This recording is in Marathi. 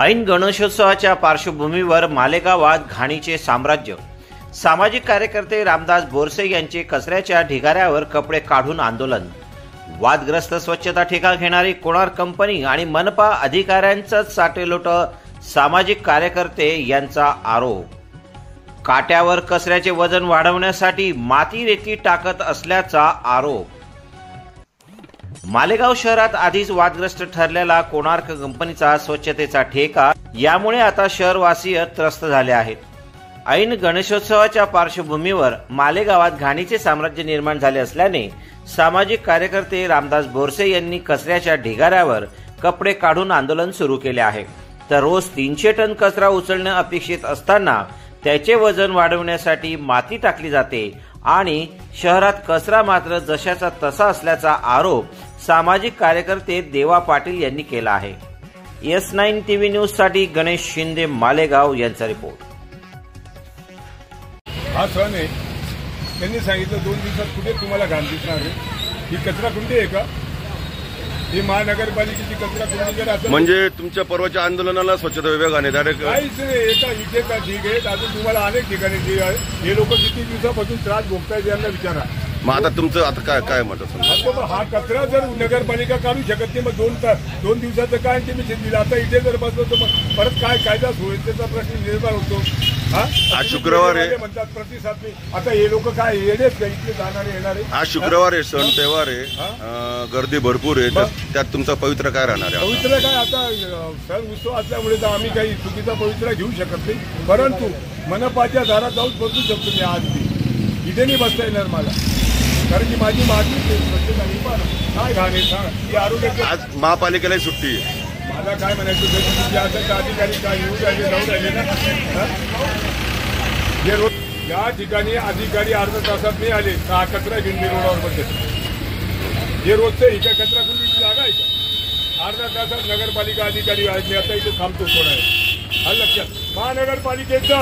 ऐन गणेशोत्सवाच्या पार्श्वभूमीवर मालेगावात घाणीचे साम्राज्य। सामाजिक कार्यकर्ते रामदास बोरसे यांचे कचऱ्याच्या ढिगाऱ्यावर कपडे काढून आंदोलन। वादग्रस्त स्वच्छता ठेका घेणारी कोणार्क कंपनी आणि मनपा अधिकाऱ्यांचंच साटेलोट। सामाजिक कार्यकर्ते यांचा आरोप। काट्यावर कचऱ्याचे वजन वाढवण्यासाठी माती रेती टाकत असल्याचा आरोप। मालेगाव शहरात आधीच वादग्रस्त ठरलेला कोणार्क कंपनीचा स्वच्छतेचा ठेका, यामुळे आता शहरवासीय त्रस्त झाले आहेत। ऐन गणेशोत्सवाच्या पार्श्वभूमीवर मालेगावात घाणीचे साम्राज्य निर्माण झाले असल्याने सामाजिक कार्यकर्ते रामदास बोरसे यांनी कचऱ्याच्या ढिगाऱ्यावर कपडे काढून आंदोलन सुरू केले आहे। तर रोज 300 टन कचरा उचलणे अपेक्षित असताना त्याचे वजन वाढवण्यासाठी माती टाकली जाते आणि शहरात कचरा मात्र जशाचा तसा असल्याचा आरोप सामाजिक कार्यकर्ते देवा पाटील यांनी केला आहे। S9 TV न्यूज साठी गणेश शिंदे, मालेगाव यांचा रिपोर्ट। हा सण आहे, त्यांनी सांगितलं 2 दिवसात कुठे तुम्हाला घाण दिसणार आहे? ही कचरा कुंडी आहे का? ही महानगरपालिकेची कचरा कुंडी म्हणजे तुमच्या परवाच्या आंदोलनाला स्वच्छता विभागाने डायरेक्ट काहीच नाही। एका इथे का ठीक आहे, अजून तुम्हाला अनेक ठिकाणी ठीक आहे। हे लोक किती दिवसापासून त्रास भोगतायत यांना विचारा। मग आता तुमचं आता काय काय मत असेल? हा कचरा जर नगरपालिका काढू शकत नाही, मग 2 दिवसाचं काय ते मी दिलं। आता इथे जर बसलो तर मग परत काय कायदा सुव्यवस्थेचा प्रश्न निर्माण होतो। आज शुक्रवार आहे म्हणतात प्रतिसाद नाही। आता हे लोक काय येणेच का इथले जाणारे येणारे? आज शुक्रवार आहे, सण तेव्हार आहे, गर्दी भरपूर आहे, त्यात तुमचा पवित्र काय राहणार आहे? पवित्र काय, आता सण उत्सव असल्यामुळे तर आम्ही काही चुकीचा पवित्र घेऊ शकत नाही, परंतु मनपाच्या दारात जाऊन बसू शकतो मी। आज इथे नाही बसता येणार मला, कारण की माझी माती काय घाण आहे आरोग्य। आज महापालिकेला सुट्टी आहे। मला काय म्हणायचं, अधिकारी काय येऊन राहिले जाऊन राहिले ना, जे रोज या ठिकाणी अधिकारी अर्ध्या तासात नाही आले तर हा कचरा घेऊन मी रोडावर बसले। जे रोजचं ही काय कचरा कुंडीची जागा आहे का? अर्ध्या तासात नगरपालिका अधिकारी आहेत, मी आता इथे थांबतो थोडा वेळ। हा लक्षात, महानगरपालिकेचा